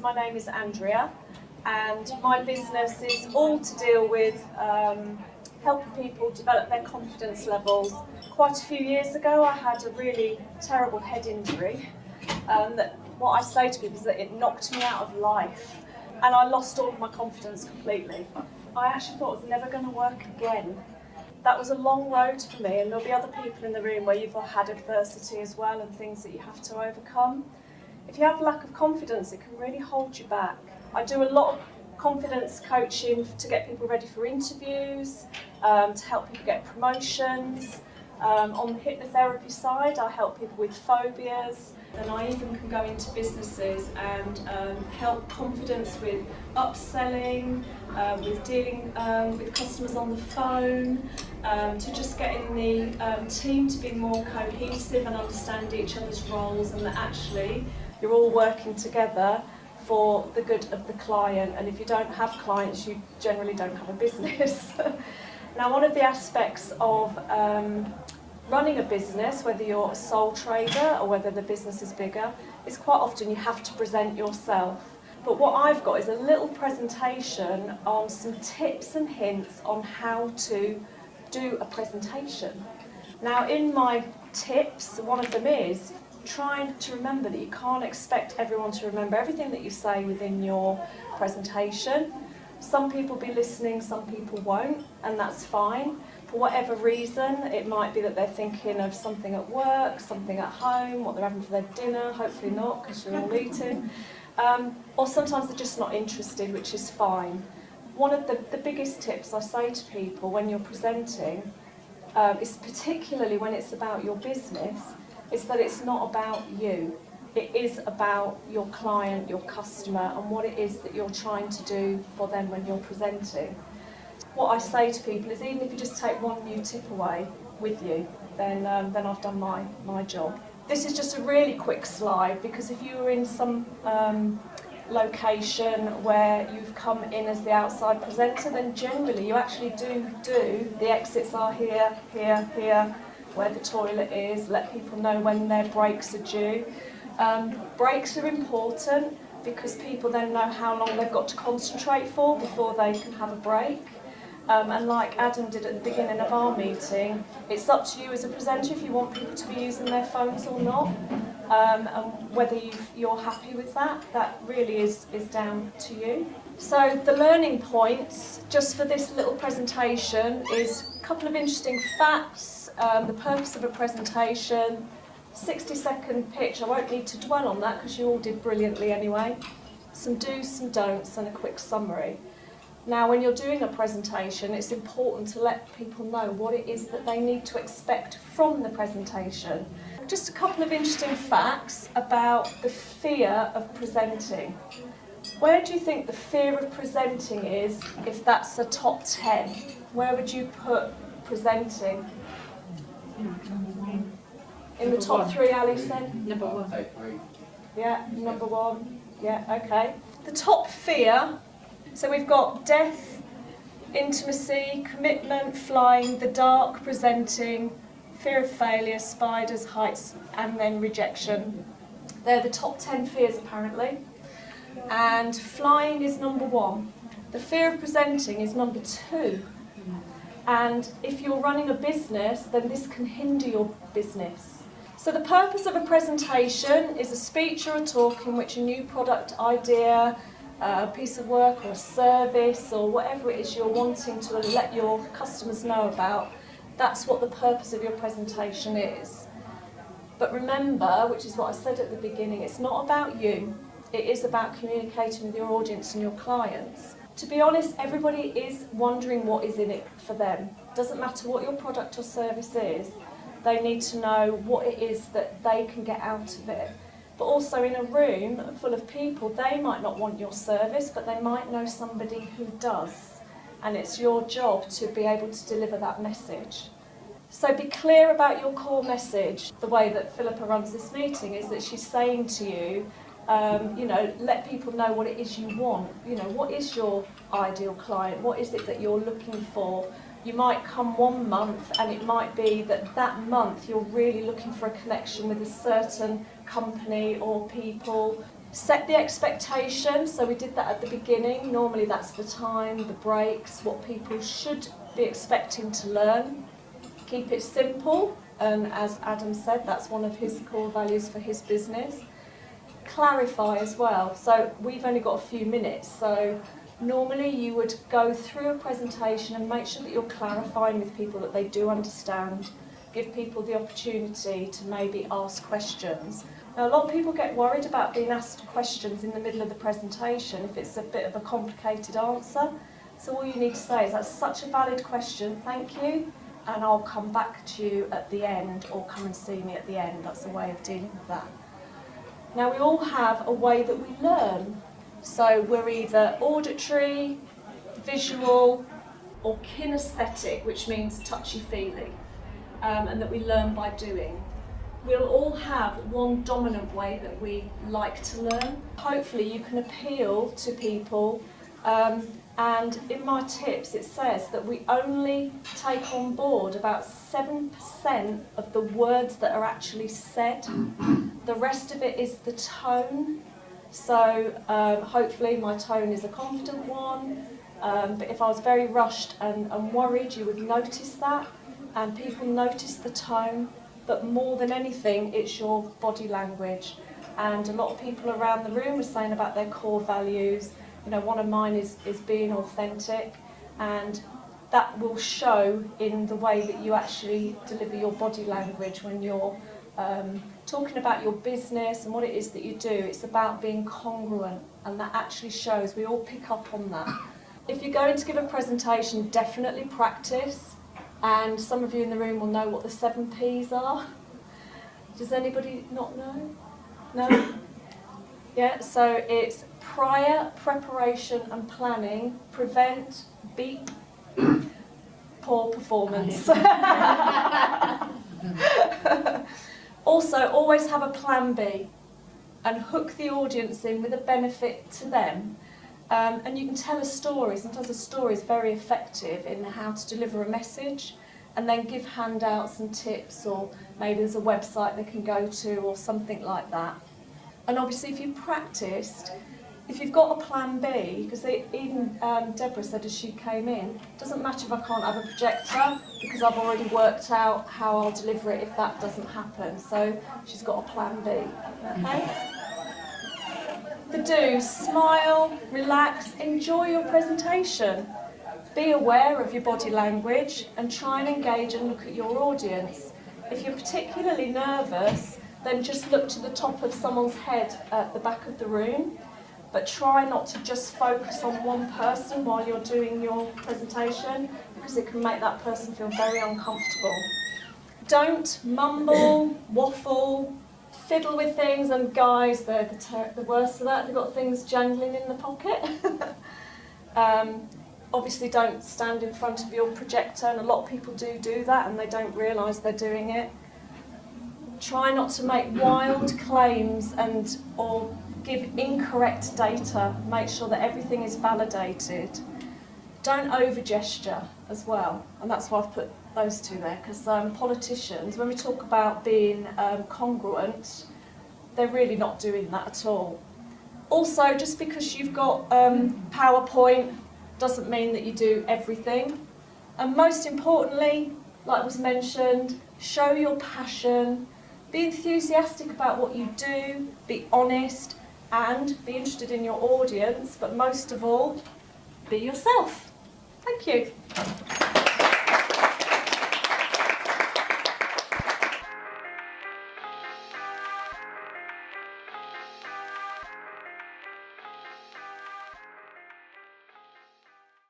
my name is Andrea, and my business is all to deal with helping people develop their confidence levels. Quite a few years ago I had a really terrible head injury that what I say to people is that it knocked me out of life and I lost all of my confidence completely. I actually thought it was never going to work again. That was a long road for me, and there'll be other people in the room where you've had adversity as well and things that you have to overcome. If you have lack of confidence, it can really hold you back. I do a lot of confidence coaching to get people ready for interviews, to help people get promotions. On the hypnotherapy side, I help people with phobias, and I even can go into businesses and help confidence with upselling, with dealing with customers on the phone, to just getting the team to be more cohesive and understand each other's roles, and that actually you're all working together for the good of the client. And if you don't have clients, you generally don't have a business. Now, one of the aspects of running a business, whether you're a sole trader or whether the business is bigger, is quite often you have to present yourself. But what I've got is a little presentation on some tips and hints on how to do a presentation. Now, in my tips, one of them is trying to remember that you can't expect everyone to remember everything that you say within your presentation. Some people will be listening, some people won't, and that's fine. For whatever reason, it might be that they're thinking of something at work, something at home, what they're having for their dinner, hopefully not, because you're all eating. Or sometimes they're just not interested, which is fine. One of the biggest tips I say to people when you're presenting, is particularly when it's about your business, is that it's not about you. It is about your client, your customer, and what it is that you're trying to do for them when you're presenting. What I say to people is, even if you just take one new tip away with you, then I've done my job. This is just a really quick slide, because if you were in some location where you've come in as the outside presenter, then generally you actually do the exits are here, here, here, where the toilet is, let people know when their breaks are due. Breaks are important because people then know how long they've got to concentrate for before they can have a break. And like Adam did at the beginning of our meeting, it's up to you as a presenter if you want people to be using their phones or not, and whether you're happy with that. That really is down to you. So the learning points just for this little presentation is a couple of interesting facts, the purpose of a presentation, 60-second pitch. I won't need to dwell on that because you all did brilliantly anyway. Some do's, some don'ts, and a quick summary. Now, when you're doing a presentation, it's important to let people know what it is that they need to expect from the presentation. Just a couple of interesting facts about the fear of presenting. Where do you think the fear of presenting is, if that's a top 10? Where would you put presenting? In the top 3, Ali said? Number 1. Yeah, number 1. Yeah, okay. The top fear, so we've got death, intimacy, commitment, flying, the dark, presenting, fear of failure, spiders, heights, and then rejection. They're the top 10 fears apparently. And flying is number 1. The fear of presenting is number 2. And if you're running a business, then this can hinder your business. So the purpose of a presentation is a speech or a talk in which a new product idea, a piece of work or a service or whatever it is you're wanting to let your customers know about, that's what the purpose of your presentation is. But remember, which is what I said at the beginning, it's not about you. It is about communicating with your audience and your clients. To be honest, everybody is wondering what is in it for them. It doesn't matter what your product or service is, they need to know what it is that they can get out of it. But also in a room full of people, they might not want your service, but they might know somebody who does. And it's your job to be able to deliver that message. So be clear about your core message. The way that Philippa runs this meeting is that she's saying to you, let people know what it is you want. What is your ideal client? What is it that you're looking for? You might come one month and it might be that month you're really looking for a connection with a certain company or people. Set the expectation, so we did that at the beginning. Normally that's the time, the breaks, what people should be expecting to learn. Keep it simple, and as Adam said, that's one of his core values for his business. Clarify as well, so we've only got a few minutes, so normally you would go through a presentation and make sure that you're clarifying with people that they do understand. Give people the opportunity to maybe ask questions. Now, a lot of people get worried about being asked questions in the middle of the presentation if it's a bit of a complicated answer. So all you need to say is, that's such a valid question, thank you, and I'll come back to you at the end, or come and see me at the end. That's a way of dealing with that. Now, we all have a way that we learn. So we're either auditory, visual, or kinesthetic, which means touchy-feely, and that we learn by doing. We'll all have one dominant way that we like to learn. Hopefully you can appeal to people, and in my tips it says that we only take on board about 7% of the words that are actually said. The rest of it is the tone. So hopefully my tone is a confident one, but if I was very rushed and worried, you would notice that, and people notice the tone. But more than anything, it's your body language. And a lot of people around the room were saying about their core values. You know, one of mine is being authentic, and that will show in the way that you actually deliver your body language when you're talking about your business and what it is that you do. It's about being congruent, and that actually shows. We all pick up on that. If you're going to give a presentation, definitely practice. And some of you in the room will know what the 7 Ps are. Does anybody not know? No? Yeah, so it's prior, preparation and planning, prevent, beat, poor performance. Also, always have a plan B and hook the audience in with a benefit to them. And you can tell a story. Sometimes a story is very effective in how to deliver a message, and then give handouts and tips, or maybe there's a website they can go to or something like that. And obviously if you practiced, if you've got a plan B, because even Deborah said as she came in, it doesn't matter if I can't have a projector, because I've already worked out how I'll deliver it if that doesn't happen. So she's got a plan B. Okay? The do's: smile, relax, enjoy your presentation. Be aware of your body language and try and engage and look at your audience. If you're particularly nervous, then just look to the top of someone's head at the back of the room, but try not to just focus on one person while you're doing your presentation, because it can make that person feel very uncomfortable. Don't mumble, waffle, fiddle with things, and guys, they're the worst of that. They've got things jangling in the pocket. Obviously don't stand in front of your projector, and a lot of people do that and they don't realise they're doing it. Try not to make wild claims or give incorrect data. Make sure that everything is validated. Don't over-gesture as well, and that's why I've put those two there, because politicians, when we talk about being congruent, they're really not doing that at all. Also, just because you've got PowerPoint doesn't mean that you do everything. And most importantly, like was mentioned, show your passion, be enthusiastic about what you do, be honest, and be interested in your audience, but most of all, be yourself. Thank you.